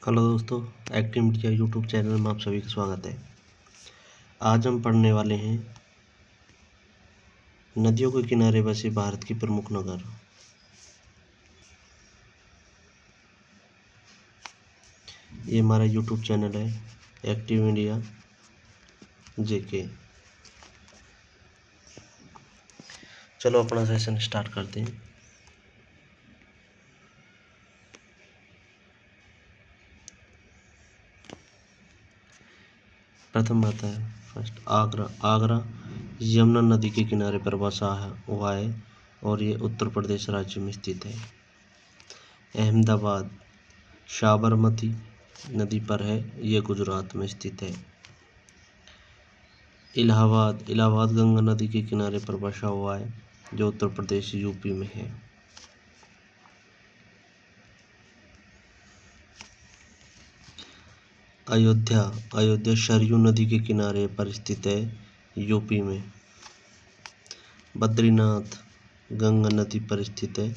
Hello दोस्तों, active media YouTube channel में आप सभी का स्वागत है। आज हम पढ़ने वाले हैं नदियों के किनारे बसे भारत के प्रमुख नगर। ये हमारा यूट्यूब चैनल है एक्टिव इंडिया जेके। चलो अपना सेशन स्टार्ट करते हैं। प्रथम बात है फर्स्ट आगरा यमुना नदी के किनारे पर बसा हुआ है और ये उत्तर प्रदेश राज्य में स्थित है। अहमदाबाद साबरमती नदी पर है, ये गुजरात में स्थित है। इलाहाबाद गंगा नदी के किनारे पर बसा हुआ है, जो उत्तर प्रदेश यूपी में है। अयोध्या सरयू नदी के किनारे पर स्थित है, यूपी में। बद्रीनाथ गंगा नदी पर स्थित है,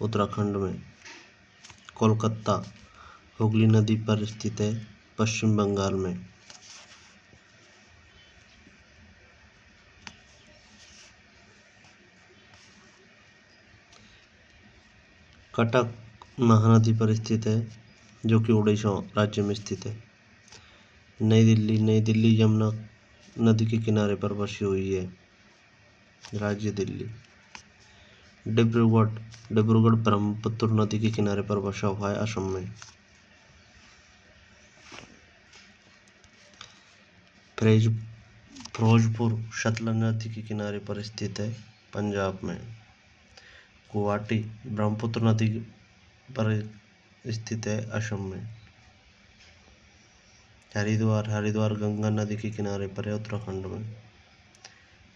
उत्तराखंड में। कोलकाता हुगली नदी पर स्थित है, पश्चिम बंगाल में। कटक महानदी पर स्थित है, जो कि उड़ीसा राज्य में स्थित है। नई दिल्ली यमुना नदी के किनारे पर बसी हुई है, राज्य दिल्ली। डिब्रूगढ़ ब्रह्मपुत्र नदी के किनारे पर बसा हुआ है, असम में। फिरोजपुर सतलज नदी के किनारे पर स्थित है, पंजाब में। गुवाहाटी ब्रह्मपुत्र नदी पर स्थित है, असम में। हरिद्वार गंगा नदी के किनारे पर है, उत्तराखंड में।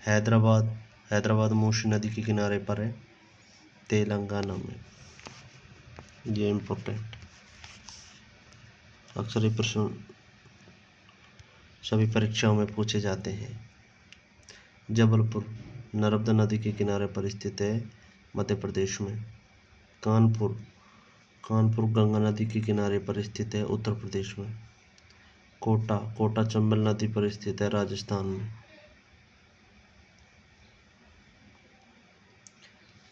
हैदराबाद मूसी नदी के किनारे पर है, तेलंगाना में। ये इम्पोर्टेंट अक्सर ये प्रश्न सभी परीक्षाओं में पूछे जाते हैं। जबलपुर नर्मदा नदी के किनारे पर स्थित है, मध्य प्रदेश में। कानपुर गंगा नदी के किनारे पर स्थित है, उत्तर प्रदेश में। कोटा चंबल नदी पर स्थित है, राजस्थान में।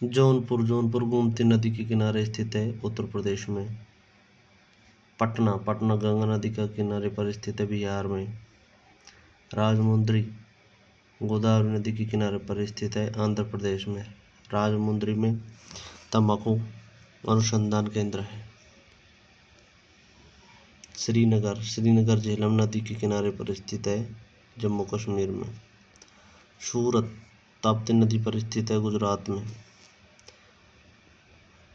जौनपुर गोमती नदी के किनारे स्थित है, उत्तर प्रदेश में। पटना गंगा नदी के किनारे पर स्थित है, बिहार में। राजमुंद्री गोदावरी नदी के किनारे पर स्थित है, आंध्र प्रदेश में। राजमुंद्री में तंबाकू अनुसंधान केंद्र है। श्रीनगर झेलम नदी के किनारे पर स्थित है, जम्मू कश्मीर में। सूरत ताप्ती नदी पर स्थित है, गुजरात में।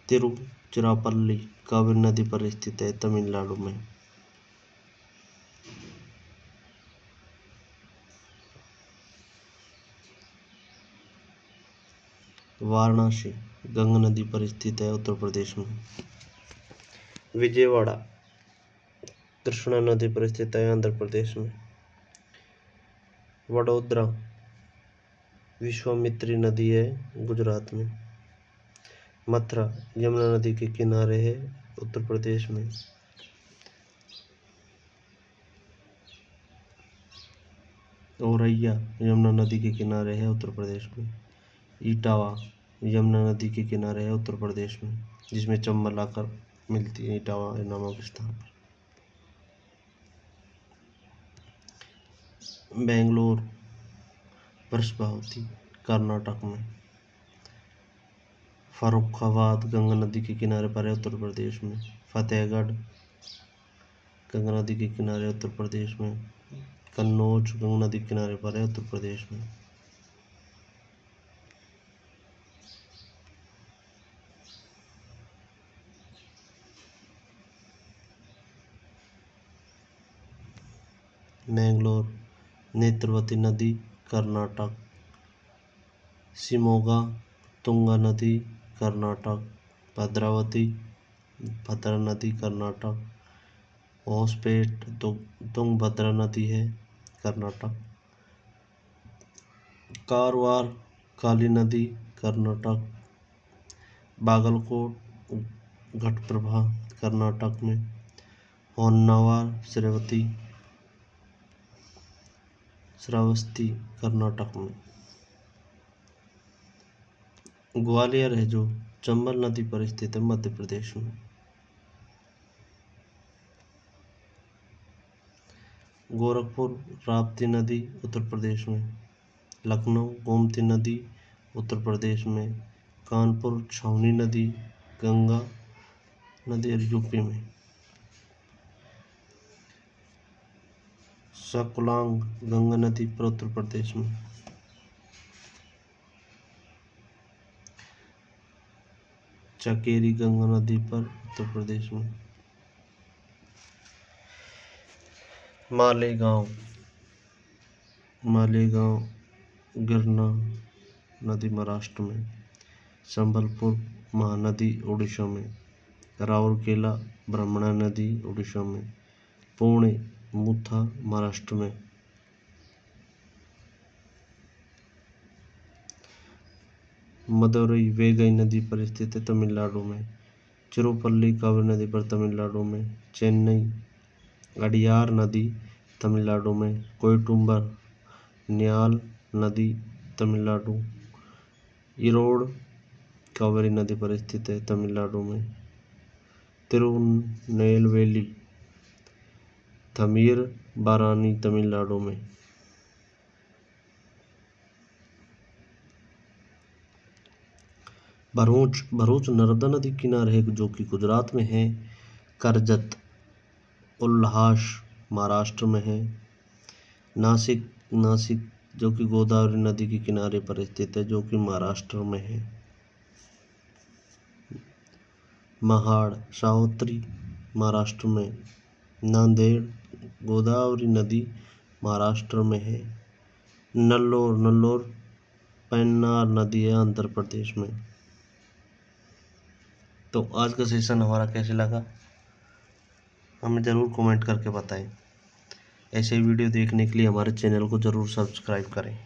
तिरुचिरापल्ली कावेरी नदी पर स्थित है, तमिलनाडु में। वाराणसी गंगा नदी पर स्थित है, उत्तर प्रदेश में। विजयवाड़ा कृष्णा नदी पर स्थित है, आंध्र प्रदेश में। वडोदरा विश्वामित्री नदी है, गुजरात में। मथुरा यमुना नदी के किनारे है, उत्तर प्रदेश में। औरैया यमुना नदी के किनारे है, उत्तर प्रदेश में। इटावा यमुना नदी के किनारे है, उत्तर प्रदेश में, जिसमें चंबल आकर मिलती है इटावा नामक स्थान पर। बेंगलोर बृहस्पति कर्नाटक में। फर्रुखाबाद गंगा नदी के किनारे पर है, उत्तर प्रदेश में। फतेहगढ़ गंगा नदी के किनारे, उत्तर प्रदेश में। कन्नौज गंगा नदी के किनारे पर है, उत्तर प्रदेश में। मैंगलोर नेत्रवती नदी कर्नाटक। शिमोगा तुंगा नदी कर्नाटक। भद्रावती भद्रा नदी कर्नाटक। होसपेट तुंगभद्रा नदी है, कर्नाटक। कारवार काली नदी कर्नाटक। बागलकोट घटप्रभा कर्नाटक में। होन्नावर श्रावस्ती कर्नाटक में। ग्वालियर है जो चंबल नदी पर स्थित है मध्य प्रदेश में। गोरखपुर राप्ती नदी उत्तर प्रदेश में। लखनऊ गोमती नदी उत्तर प्रदेश में। कानपुर छावनी नदी गंगा नदी यूपी में। सकलांग गंगा नदी पर उत्तर प्रदेश में। चकेरी गंगा नदी पर उत्तर प्रदेश में। मालेगांव गिरना नदी महाराष्ट्र में। संबलपुर महानदी उड़ीसा में। राउरकेला ब्रह्मणा नदी उड़ीसा में। पुणे मुथा महाराष्ट्र में। मदुरई वेगई नदी पर स्थित है तमिलनाडु में। तिरुपल्ली कावेरी नदी पर तमिलनाडु में। चेन्नई अड़ियार नदी तमिलनाडु में। कोयटुम्बर न्याल नदी तमिलनाडु। इरोड कावेरी नदी पर स्थित है तमिलनाडु में। तिरुनेलवेली थमीर बारानी तमिलनाडु में। भरूच नर्मदा नदी किनारे है जो कि गुजरात में है। करजत उल्हास महाराष्ट्र में है। नासिक जो कि गोदावरी नदी के किनारे पर स्थित है जो कि महाराष्ट्र में है। महाड़ सावित्री महाराष्ट्र में। नांदेड़ गोदावरी नदी महाराष्ट्र में है। नल्लोर पेन्नार नदी है आंध्र प्रदेश में। तो आज का सेशन हमारा कैसे लगा हमें ज़रूर कमेंट करके बताएं। ऐसे वीडियो देखने के लिए हमारे चैनल को ज़रूर सब्सक्राइब करें।